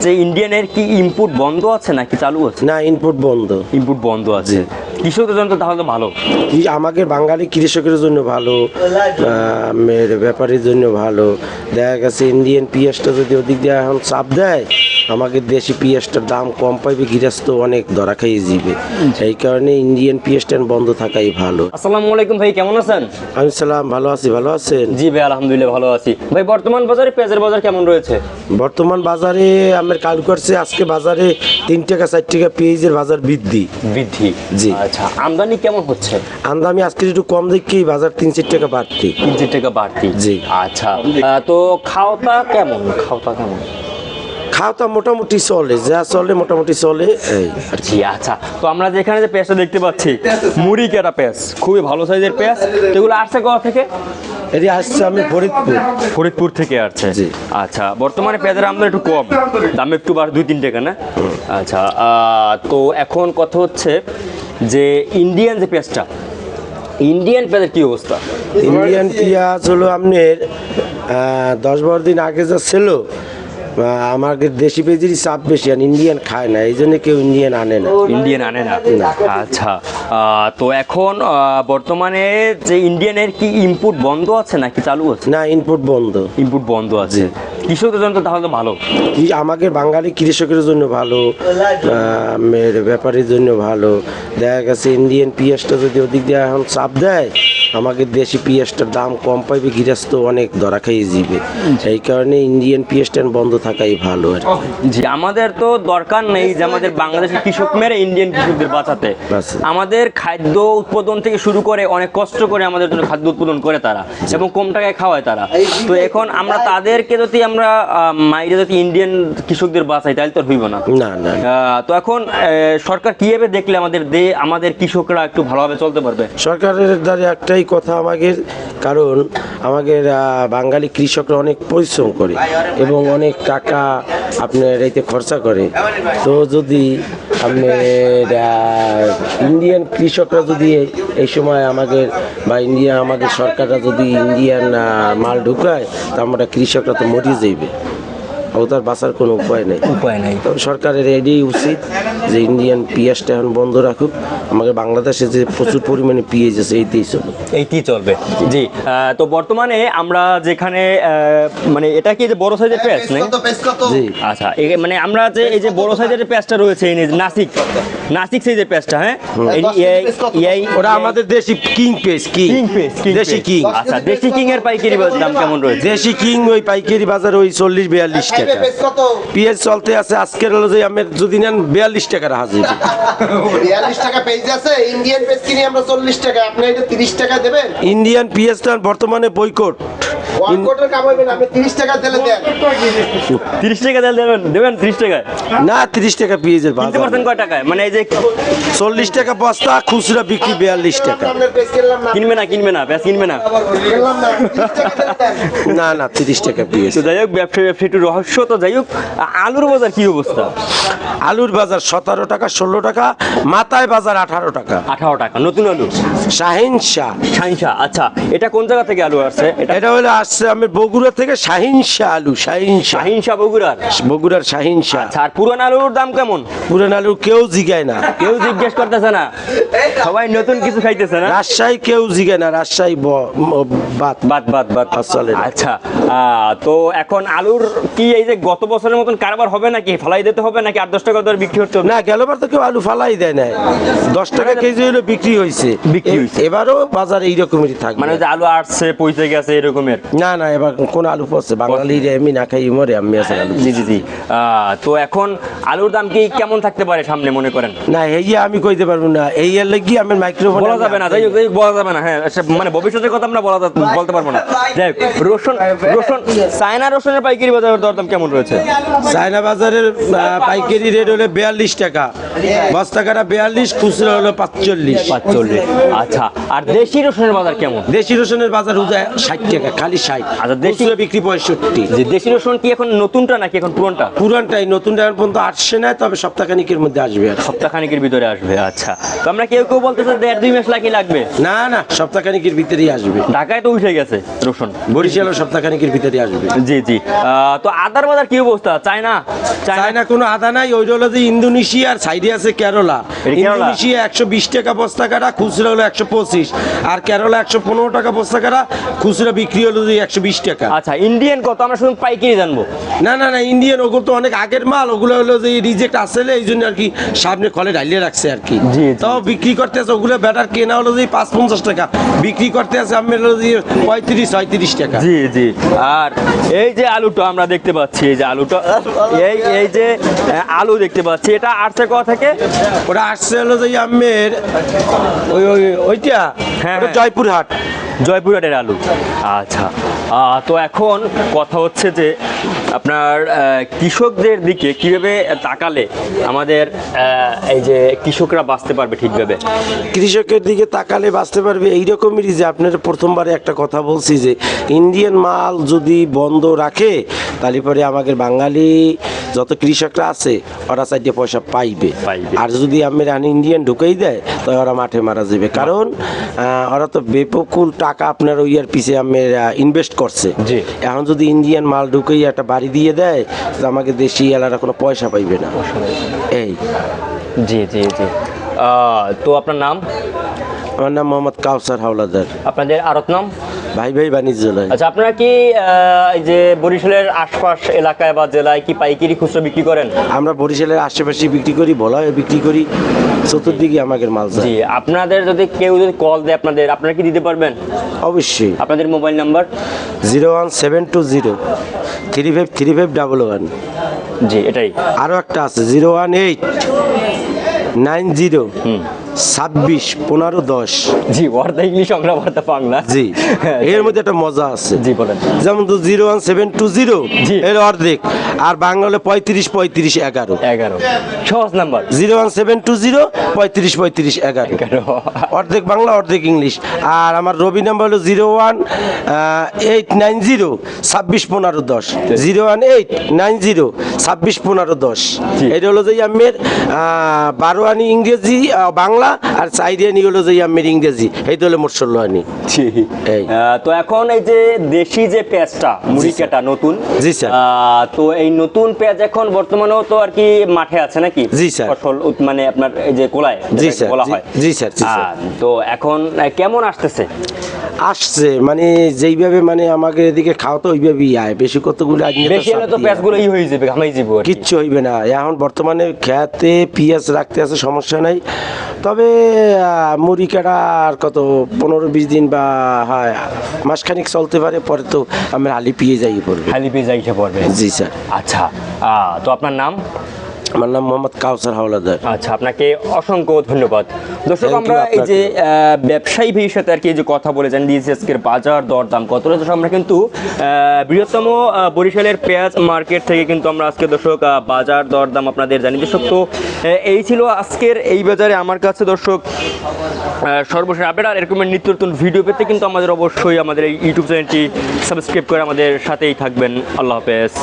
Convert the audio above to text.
যে ইন্ডিয়ানের কি ইনপুট বন্ধ আছে নাকি চালু আছে? না, ইনপুট বন্ধ। ইনপুট বন্ধ আছে। কৃষকদের জন্য তাহলে ভালো। আমাদের বাঙালি কৃষকের জন্য ভালো, ব্যাপারীর জন্য ভালো। দেখা গেছে ইন্ডিয়ান পেঁয়াজটা যদি ওদিক দিয়ে এখন চাপ দেয়, আমাদের দেশি পেঁয়াজটার দাম কম পাইবে, গৃহস্থ অনেক ধরা খাইয়ে যাবে। এই কারণে ইন্ডিয়ান পেঁয়াজটা বন্ধ থাকাই ভালো। আসসালামু আলাইকুম ভাই, কেমন আছেন? আমি সালাম, ভালো আছি। ভালো আছেন? জি ভাই, আলহামদুলিল্লাহ ভালো আছি। ভাই বর্তমান বাজারে পেঁয়াজের বাজার কেমন রয়েছে? বর্তমান বাজারে আমার কাল করছে, আজকে বাজারে 3 টাকা 4 টাকা পেঁয়াজের বাজার বৃদ্ধি। জি। আচ্ছা, আমদানি কেমন হচ্ছে? আমদানি আজকে একটু কম দেখি, বাজার 3-4 টাকা বাড়তি। 3-4 টাকা বাড়তি। জি। আচ্ছা, তো খাওয়াটা কেমন? খাওয়া মোটামুটি চলে, যা চলে মোটামুটি চলে এই আর কি। জি। আচ্ছা, তো আমরা যেখানে যে পেঁয়াজটা দেখতে পাচ্ছি, মুড়ি কেটা পেঁয়াজ, খুবই ভালো সাইজের পেঁয়াজ। এগুলো আসছে কোথা থেকে? এটি আসছে আমি ফরিদপুর থেকে আসছে। জি। আচ্ছা, বর্তমানে পেঁয়াজের আমদানি একটু কম, দাম একটু বাড় 2-3 টাকা না? আচ্ছা, তো এখন কথা হচ্ছে যে ইন্ডিয়ান যে পেঁয়াজটা, ইন্ডিয়ান পেঁয়াজের কি অবস্থা? ইন্ডিয়ান পেঁয়াজ হলো আপনার 10-12 দিন আগে যা ছিল, আমাদের দেশি পেঁয়াজেরই চাপ বেশি, আর ইন্ডিয়ান খায় না, এই জন্য কেউ ইন্ডিয়ান আনে না। আচ্ছা, তো এখন বর্তমানে যে ইন্ডিয়ানের কি ইনপুট বন্ধ আছে নাকি চালু আছে? না, ইনপুট বন্ধ আছে। কৃষকদের জন্য তাহলে ভালো। আমাদের বাঙালি কৃষকের জন্য ভালো, ব্যাপারীর জন্য ভালো। দেখা গেছে ইন্ডিয়ান পেঁয়াজটা যদি ওদিক দিয়ে এখন চাপ দেয়, আমাদের দেশি পেঁয়াজটার দাম কম পাইবে, গৃহস্থ অনেক ধরা খাইয়ে যাবে। এই কারণে ইন্ডিয়ান পেঁয়াজটা বন্ধ থাকাই ভালো আর কি। জি, আমাদের তো দরকার নেই যে আমাদের বাংলাদেশের কৃষক মেরে ইন্ডিয়ান কৃষকদের বাঁচাতে। আমাদের খাদ্য উৎপাদন থেকে শুরু করে অনেক কষ্ট করে আমাদের জন্য খাদ্য উৎপাদন করে তারা, এবং কম টাকায় খাওয়ায় তারা। তো এখন আমরা তাদেরকে যদি আমরা মাইরে যদি ইন্ডিয়ান কৃষকদের বাঁচাই, তাহলে তো হইব না। তো এখন সরকার কিভাবে দেখলে আমাদের কৃষকরা একটু ভালোভাবে চলতে পারবে? সরকারের দ্বারা একটাই কথা আমাদের, কারণ আমাদের বাঙালি কৃষকরা অনেক পরিশ্রম করে এবং অনেক টাকা আপনার এতে খরচা করে। তো যদি আপনার ইন্ডিয়ান কৃষকরা যদি এই সময় আমাদের আমাদের সরকাররা যদি ইন্ডিয়ান মাল ঢুকায়, তা আমরা কৃষকরা তো মরিয়ে যাইবে, ও তার বাঁচার কোনো উপায় নেই। তবে সরকারের এটাই উচিত যে ইন্ডিয়ান পেঁয়াজটা এখন বন্ধ রাখুক। আমাদের বাংলাদেশে যে প্রচুর পরিমাণে পেঁয়াজ আছে, এইটাই চলবে। জি। তো বর্তমানে আমরা যেখানে মানে এটা কি যে বড় সাইজের পেঁয়াজ নেই? জি। আচ্ছা, মানে আমরা যে এই যে বড় সাইজের পেঁয়াজটা রয়েছে, এই নাসিক সাইজের পেঁয়াজটা, হ্যাঁ, ওটা আমাদের দেশি কিং পেঁয়াজ, দেশি কিং। আচ্ছা, দেশি কিং এর পাইকারি দাম কেমন রয়েছে? দেশি কিং ওই পাইকারি বাজার ওই 40-42 টাকা পেঁয়াজ চলতে আছে। আজকের হলো যে আমি যদি নেন 42 টাকা হাজির। 42 টাকা পেঁয়াজ আছে, ইন্ডিয়ান পেঁয়াজ কিনে আমরা 40 টাকা, আপনি এটা 30 টাকা দেবেন। ইন্ডিয়ান পেঁয়াজটা বর্তমানে বয়কট। আপনি 30 টাকা দিলে দেন। 30 টাকা দেবেন 30 টাকায়? না, 30 টাকা পেঁয়াজের বাজার। কিনতে পারছেন কয় টাকায়? মানে এই যে 40 টাকা বস্তা, খুচরা বিক্রি 42 টাকা। কিনবে না পেঁয়াজ কিনবে না? না, 30 টাকা পেঁয়াজ। তো যাই হোক, ব্যবসা একটু রহস্য। তো যাই হোক, আলুর বাজার কি অবস্থা? আলুর বাজার 17 টাকা 16 টাকা, মাথায় বাজার 18 টাকা। নতুন আলু শাহিন শাহ। আচ্ছা, এটা কোন জায়গা থেকে আলু আসছে? এটা হলো আসছে আমি বগুড়া থেকে, শাহিন শাহ আলু। শাহিন শাহ বগুড়ার শাহিন শাহ। আচ্ছা, আর পুরান আলুর দাম কেমন? পুরান আলু কেউ জিগায় না, কেউ জিজ্ঞেস করতেছে না, সবাই নতুন কিছু খাইতেছে না। রাজশাহী কেউ জিগায় না, রাজশাহী বাদ চলে। আচ্ছা, তো এখন আলুর কি এই যে গত বছরের মতন কারবার হবে নাকি? ফালাই দিতে হবে নাকি 8-10 টাকা দর বিক্রি হচ্ছে? না, গেলবার তো কেউ আলু ফালাই দেয় না, 10 টাকা কেজি হলো বিক্রি হয়েছে। এবারও বাজার এইরকমেরই থাকবে, মানে যে আলু আসছে পয়সা গেছে এরকমের? না, এবার কোন আলু পড়ছে? বাঙালির এমনি না খাই মরে, আমি আছে আলু। জি। তো এখন আলুর দাম কি কেমন থাকতে পারে সামনে মনে করেন? না, এই আমি কইতে পারবো না, এই এর লাগি আমার মাইক্রোফোন বলা যাবে না। যাই হোক, বলা যাবে না। হ্যাঁ, মানে ভবিষ্যতের কথা আমরা বলতে পারবো না। যাই হোক, রসুন চায়না রসুনের পাইকারি বাজারের দরদাম কেমন রয়েছে? চায়না বাজারের পাইকারি রেট হলো 42 টাকা, বস্তা কাটা 42, খুচরা হলো 45। আচ্ছা, আর দেশি রসুনের বাজার কেমন? দেশি রসুনের বাজার 60 টাকা, খালি 60। আচ্ছা, দেশি বিক্রি 65। যে দেশি রসুন কি এখন নতুনটা নাকি এখন পুরানটা? পুরানটাই, নতুনটা পর্যন্ত আসছে না, তবে সপ্তাহখানিকের মধ্যে আসবে আর কি। সপ্তাহখানিকের ভিতরে আসবে। আচ্ছা, তো আমরা কেউ কেউ বলতেছে 1.5-2 মাস লাগবে। না না, সপ্তাহখানিকের ভিতরেই আসবে। ঢাকায় তো উঠে গেছে রসুন, বরিশালও সপ্তাহখানিকের ভিতরে আসবে। জি জি। তো আদার বাজার কি অবস্থা? চায়না চায়না কোনো আদা নাই, ওই হলো যে ইন্দোনেশিয়া আর সাইডে আছে কেরলা। কেরলা? ইন্দোনেশিয়া 120 টাকা বস্তা কাটা, খুচরা হলো 125, আর কেরলা 115 টাকা বস্তা কাটা, খুচরা বিক্রি হলো যে 120 টাকা। আচ্ছা, ইন্ডিয়ান কত? আমরা শুধু পাইকারি জানবো। না না না, ইন্ডিয়ান ওগুলো তো অনেক আগের মাল, ওগুলো হলো যে রিজেক্ট আসলে এই জন্য আর কি সামনে খলে ঢালিয়ে রাখছে আর কি। জি, জি। তাও বিক্রি করতে আছে ওগুলো ব্যাটার কেনা হলো যে 5-50 টাকা, বিক্রি করতে আছে আমি হলো যে 35-36 টাকা। জি জি। আর এই যে আলুটা আমরা দেখতে পাচ্ছি, এই যে আলুটা, এই যে আলু দেখতে পাচ্ছি, এটা আসছে কোথা থেকে? ওটা আসছে হলো যে আমের ওইটা হ্যাঁ, ওটা হ্যাঁ। জয়পুরহাট। জয়পুরহাটের আলু। আচ্ছা, তো এখন কথা হচ্ছে যে আপনার কৃষকদের দিকে কিভাবে তাকালে আমাদের এই যে কৃষকরা বাঁচতে পারবে ঠিকভাবে? কৃষকের দিকে তাকালে বাঁচতে পারবে এইরকমই যে আপনার প্রথমবারে একটা কথা বলছি যে ইন্ডিয়ান মাল যদি বন্ধ রাখে তাহলে পরে আমাদের বাঙালি যত কৃষকরা আছে ওরা চাইতে পয়সা পাইবে। আর যদি আমি ইন্ডিয়ান ঢুকেই দেয় তো ওরা মাঠে মারা যাবে, কারণ ওরা তো বেপকুল টাকা আপনার ওই আর পিছে আমি ইনভেস্ট করছে। জি। এখন যদি ইন্ডিয়ান মাল ঢুকেই একটা বাড়ি দিয়ে দেয় তো আমাকে দেশি এলারা কোনো পয়সা পাইবে না। এই জি জি জি। তো আপনার নাম? আমার নাম মোহাম্মদ কাউসার হাওলাদার। আপনাদের আড়ত নাম? ভাই ভাই বাণিজ্যালয়। আচ্ছা, আপনারা কি এই যে বরিশালের আশপাশ এলাকায় বা জেলায় কি পাইকারি খুচরা বিক্রি করেন? আমরা বরিশালের আশেপাশে বিক্রি করি, বলয় বিক্রি করি, চতুর্দিকে আমাদের মাল যায়। জি। আপনাদের যদি কেউ যদি কল দেয় আপনারা কি দিতে পারবেন? অবশ্যই। আপনাদের মোবাইল নাম্বার? 01720 353511। জি, এটাই। আরও একটা আছে 018 90 26 15 10। জি, ওয়ার্তা ইংলিশ, আমরা ওয়ার্তা বাংলা। জি, এর মধ্যে একটা মজা আছে। জি, বলেন। যেমন তো 01720 জি। এর অর্ধেক, আর বাংলা 35 35 11। 11 সহজ নাম্বার। 01720 35 35 11 অর্ধেক বাংলা অর্ধেক ইংলিশ। আর আমার রবি নাম্বার হলো 01890 26 15 10। 01890 26 15 10। জি। এটা হলো যে আমের 12 আনি ইংরেজি বাংলা, আর 4 আনি হলো যে আমের ইংরেজি, এই তো হলো মোট 16 আনি। জি। এই। তো এখন এই যে দেশি যে পেঁয়াজটা মুড়িকাটা নতুন, জি স্যার। তো এই নতুন পেঁয়াজ এখন বর্তমানেও তো আর কি মাঠে আছে নাকি? জি স্যার। ফসল মানে আপনার এই যে কোলায় জি যেটাকে স্যার, বলা হয়। জি স্যার, জি স্যার। তো এখন কেমন আসতেছে? আসছে মানে যেইভাবে মানে আমাকে এদিকে খাওয়া তো ওইভাবেই আয়, বেশি কতগুলো আজ বেশি হলে তো পেঁয়াজগুলো হয়ে যাবে, ঘামাই যাবো আর কি। কিচ্ছু হইবে না। এখন বর্তমানে খেতে পেঁয়াজ রাখতে আছে, সমস্যা নাই। তবে মুড়ি কাটা আর কত 15-20 দিন বা হয় মাসখানিক চলতে পারে, পরে তো আমরা হালি পিয়ে যাই পড়বে। খালি পেঁয়াজ আইসা পড়বে। জি স্যার। আচ্ছা, তো আপনার নাম? আমার নাম মোহাম্মদ কাউসার হাওলাদার। আচ্ছা, আপনাকে অসংখ্য ধন্যবাদ। দর্শক, Thank you আমরা এই যে আপনাকে। ব্যবসায়ী ভাইয়ের সাথে আর কি এই যে কথা বলে জানি দিয়েছি আজকের বাজার দরদাম কত রয়েছে। আমরা কিন্তু বৃহত্তম বরিশালের পেঁয়াজ মার্কেট থেকে কিন্তু আমরা আজকে দর্শক বাজার দরদাম আপনাদের জানি। দর্শক, তো এই ছিল আজকের এই বাজারে আমার কাছে দর্শক সর্বশেষ আপডেট। আর এরকমের নিত্য নতুন ভিডিও পেতে কিন্তু আমাদের অবশ্যই আমাদের এই ইউটিউব চ্যানেলটি সাবস্ক্রাইব করে আমাদের সাথেই থাকবেন। আল্লাহ হাফেজ।